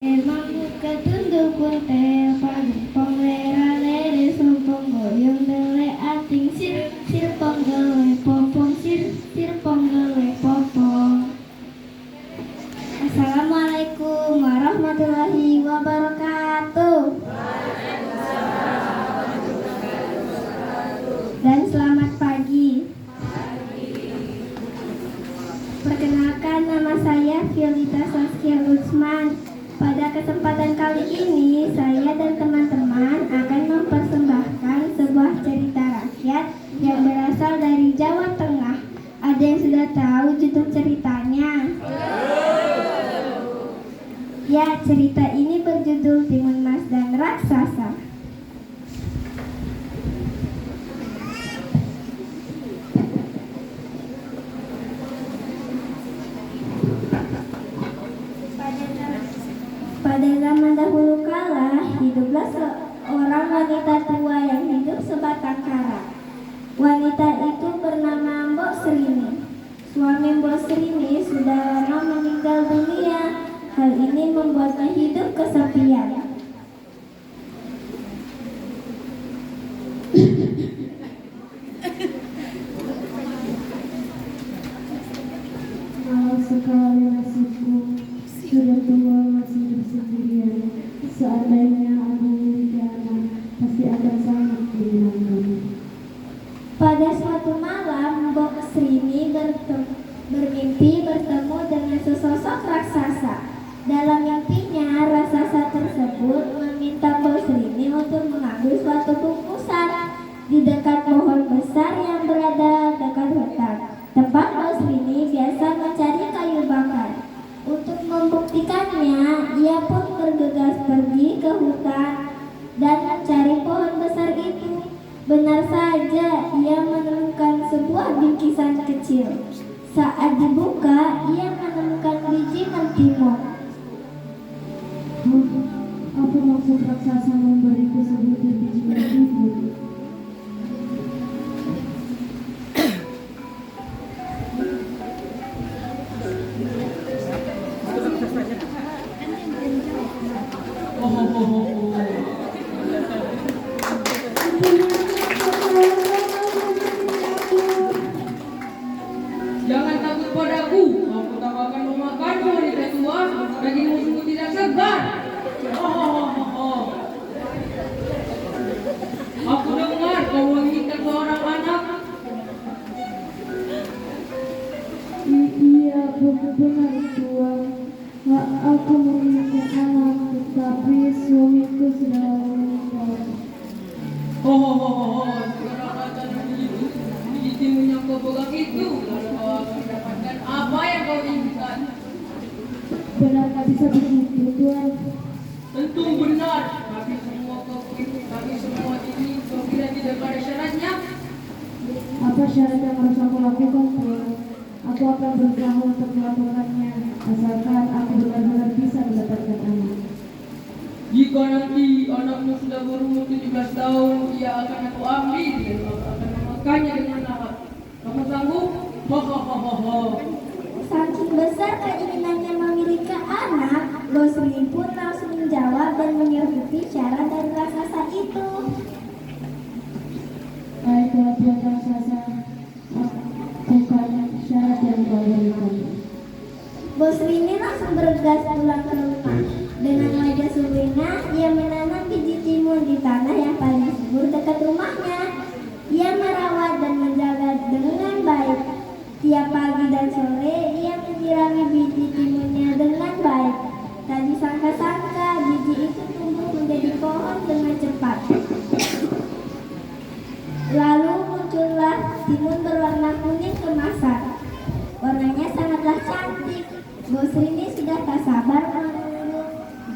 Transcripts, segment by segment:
Emangku ketunduk kuntel pagupong lera lere sompong goyong dele ating sir ponggele popong sir ponggele popong. Assalamualaikum warahmatullahi wabarakatuh. Dan selamat pagi. Perkenalkan, nama saya Violita Saskia Lutsman. Pada kesempatan kali ini, saya dan teman-teman akan mempersembahkan sebuah cerita rakyat yang berasal dari Jawa Tengah. Ada yang sudah tahu judul ceritanya? Ya, cerita ini berjudul Timun Mas dan Raksasa. Pada zaman dahulu kala, hiduplah seorang wanita tua yang hidup sebatang kara. Wanita itu bernama Mbok Srini. Suami Mbok Srini sudah lama meninggal dunia. Hal ini membuatnya hidup kesepian. Malas sekali nasibku, sudah tua masih bersendirian. Seandainya aku memiliki anak, pasti akan sangat menyenangkan. Pada suatu malam, Mbok Srini bermimpi bertemu dengan sesosok raksasa. Dalam mimpinya, raksasa tersebut meminta Mbok Srini untuk mengambil suatu bungkusan di dekat pohon besar yang berada dekat hutan, tempat Mbok Srini biasa mencari kayu bakar. Untuk membuktikannya, ia pun bergegas pergi ke hutan dan mencari pohon besar itu. Benar saja, ia menemukan sebuah bingkisan kecil. Saat dibuka, ia menemukan biji mentimun. Apa maksud raksasa memberiku sebutir biji mentimun? Jangan takut padaku, aku tak akan memakanmu wanita tua, dagingmu sungguh tidak segar. Aku dengar kau menginginkan seorang anak. Iya, benar Tuan. Aku menginginkan anak, tetapi suamiku sudah meninggal. Sekarang kata begitu, biji timun yang kau pegang itu, lalu kau akan mendapatkan apa yang kau inginkan. Benarkah bisa begitu, Tuan? Tentu benar, tapi semua ini kau kira tidak ada syaratnya. Apa syarat yang harus aku lakukan, Tuan? Aku akan berusaha untuk melakukannya, asalkan aku benar-benar bisa mendapatkan anak. Jika nanti anakmu sudah berumur 17 tahun, ia akan aku ambil dan aku akan memakannya dengan lahap. Kamu sanggup? Saking besar keinginannya memiliki anak, Mbok Srini pun langsung menjawab dan menyuruti syarat dari raksasa itu. Baiklah, Tuan raksasa, bukan syarat yang kau berikan. Mbok Srini langsung bergegas pulang ke rumah. Dengan wajah sumringah, ia menanam biji timun di tanah yang paling subur dekat rumahnya. Ia merawat dan menjaga dengan baik. Tiap pagi dan sore, ia menyirami biji timunnya dengan baik. Tak disangka-sangka, biji itu tumbuh menjadi pohon dengan cepat. Lalu muncullah timun berwarna kuning kemasan. Warnanya sangatlah cantik. Mbok Srini sudah tak sabar menunggu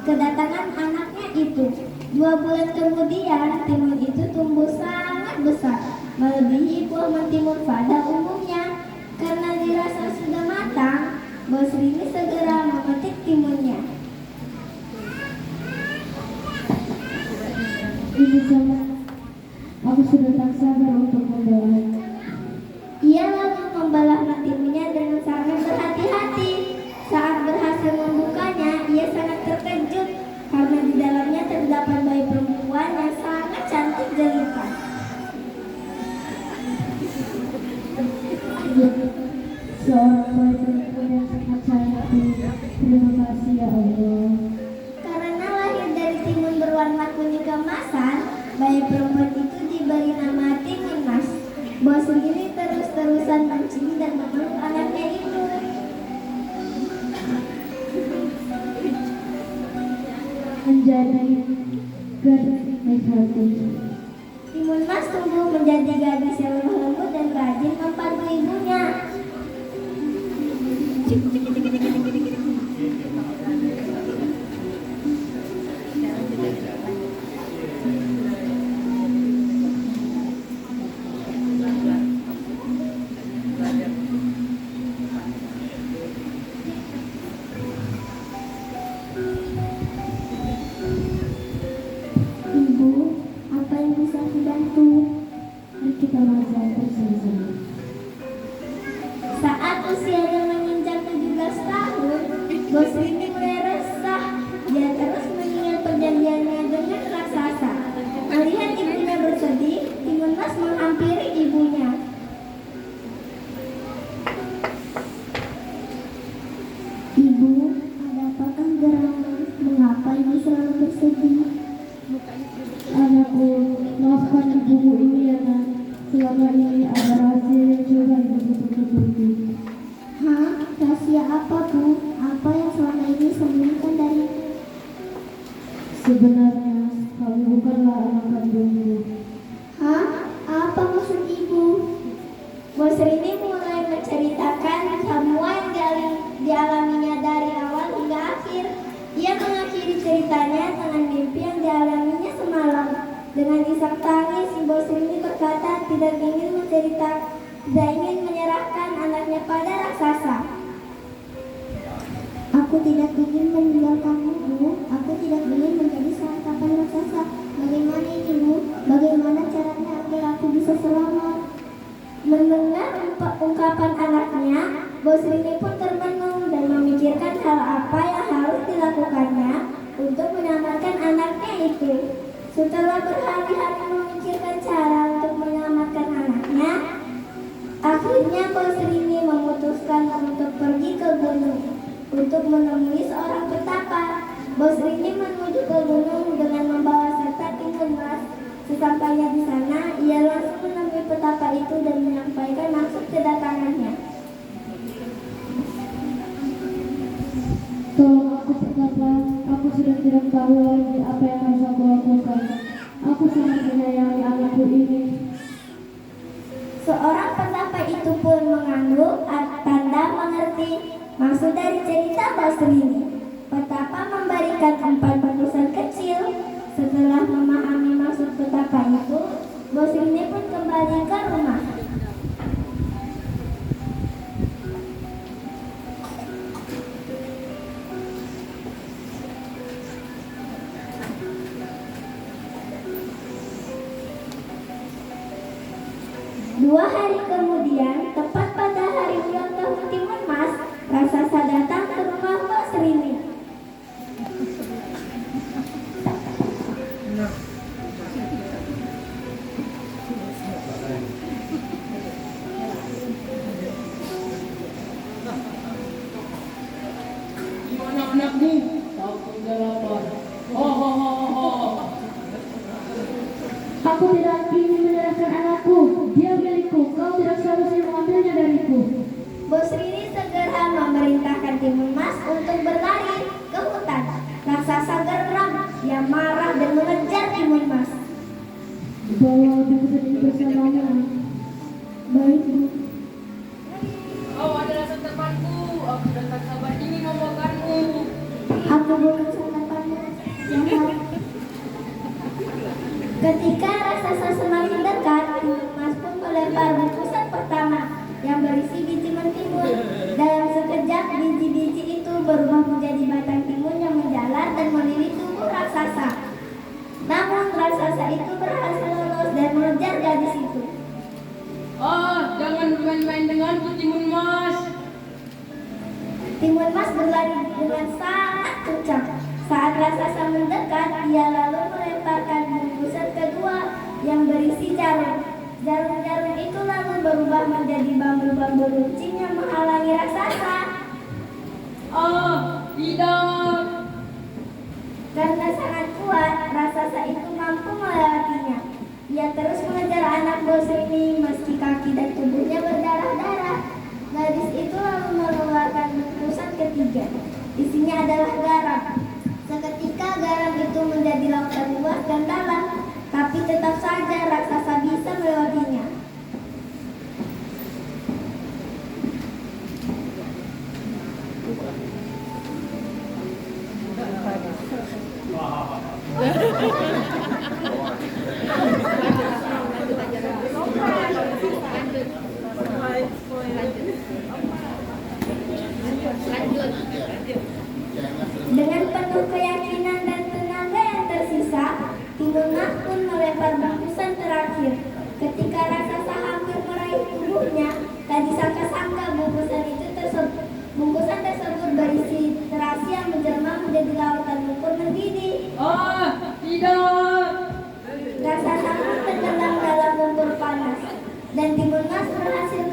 kedatangan anaknya itu. 2 bulan kemudian, timun itu tumbuh sangat besar, melebihi buah mentimun pada umumnya. Karena dirasa sudah matang, Mbok Srini segera memetik timunnya. Ini sama, aku sudah tak sabar untuk membelanya. Ia lalu membelah mentimunnya dengan sangat berhati-hati. Saat berhasil membukanya, ia sangat terkejut seorang bayi perempuan yang sangat sayangku. Terima kasih ya Allah. Karena lahir dari timun berwarna kuning keemasan, bayi perempuan itu diberi nama Timun Mas. Bos sendiri terus-terusan mencium dan memeluk anaknya itu. Menjadi gadis baik hati. Timun Mas tumbuh menjadi gadis yang lemah lembut dan rajin membantu ibunya. Ibu, apa yang bisa aku bantu? Mari kita masak bersama-sama. Saat usianya menginjak 17 tahun, Bos Rini mulai resah. Dia terus mengingat perjanjiannya dengan raksasa. Melihat ibunya bersedih, Timun Mas menghampiri ibunya. Ibu, ada apakah gerangan? Mengapa ibu selalu bersedih? Anakku, maafkan ibumu ini ya nak. Selama ini ada rahasia yang coba ibu tutup-tutupi. Hah? Rahasia apa, Bu? Apa yang selama ini sembunyikan dari Sebenarnya kamu bukanlah anak kandungku. Hah? Apa maksud ibu? Bos Rini mulai menceritakan semua yang dialaminya dari awal hingga akhir. Ia mengakhiri ceritanya dengan mimpi yang dialaminya semalam. Dengan isak tangis, si Bos Rini berkata tidak ingin menyerahkan anaknya pada raksasa. Aku tidak ingin meninggalkanmu, Bu. Aku tidak ingin menjadi santapan raksasa. Bagaimana ini, Bu? Bagaimana caranya agar aku bisa selamat? Mendengar ungkapan anaknya, Bos Rini pun termenung dan memikirkan hal apa yang harus dilakukannya untuk menyelamatkan anaknya itu. Setelah berhari-hari memikirkan cara untuk menyelamatkan anaknya, akhirnya Bos Rini memutuskan untuk pergi ke gunung untuk menemui seorang petapa. Bos Rini menuju ke gunung dengan membawa serta Timun Mas. Sesampainya di sana, ia langsung menemui petapa itu dan menyampaikan maksud kedatangannya. Tolong aku petapa, aku sudah tidak tahu lagi apa yang harus aku lakukan. Aku sangat menyayangi anakku ini. Seorang petapa itu pun mengangguk tanda mengerti maksud dari cerita Bos Rini. Petapa memberikan 4 penulisan kecil. Setelah memahami maksud petapa itu, Bos Rini pun kembali ke rumah. Dua hari kemudian, tepat pada hari ulang tahun Timun Mas, raksasa datang ke rumah Bos Rini. Gimana anakmu? Tahu sudah lapar. Ho ho ho ho. Aku tidak ingin menyerahkan anakku. Dia milikku. Kau tidak seharusnya mengambilnya dariku. Bos Rini segera memerintahkan Timun Mas untuk berlari ke hutan. Raksasa geram, ia marah dan mengejar Timun Mas. Bawa buku ini bersamanya. Baik, Bu. Kau adalah santapanku. Aku datang sabar ingin memakanmu. Aku bukan santapanmu, jahat. Ketika raksasa semakin dekat, Timun Mas pun melempar bungkusan pertama yang berisi biji mentimun. Dalam sekejap, biji-biji itu berubah menjadi batang timun yang menjalar dan melilit tubuh raksasa. Namun raksasa itu berhasil lolos dan mengejar gadis itu. Jangan bermain-main denganku, Timun Mas. Timun Mas berlari dengan sangat kencang. Saat raksasa mendekat, ia lalu melemparkan bungkusan kedua yang berisi jarum. Jarum-jarum itu lalu berubah menjadi bambu-bambu runcing yang menghalangi raksasa. Ah, tidak. Karena sangat kuat, raksasa itu mampu melewatinya. Ia terus mengejar anak bos ini meski kaki dan tubuhnya berdarah-darah. Gadis itu lalu mengeluarkan bungkusan ketiga. Isinya adalah garam. Seketika garam itu menjadi lautan luas dan dalam, tapi tetap saja raksasa bisa melewatinya. Dengan penuh keyakinan dan tenaga yang tersisa, Timunah pun melempar bungkusan terakhir. Ketika raksasa hampir meraih tubuhnya, tak disangka-sangka bungkusan tersebut berisi terasi yang menjelma menjadi lautan lumpur mendidih. Ah, tidak. Raksasa pun tenggelam dalam lumpur panas, dan Timunah berhasil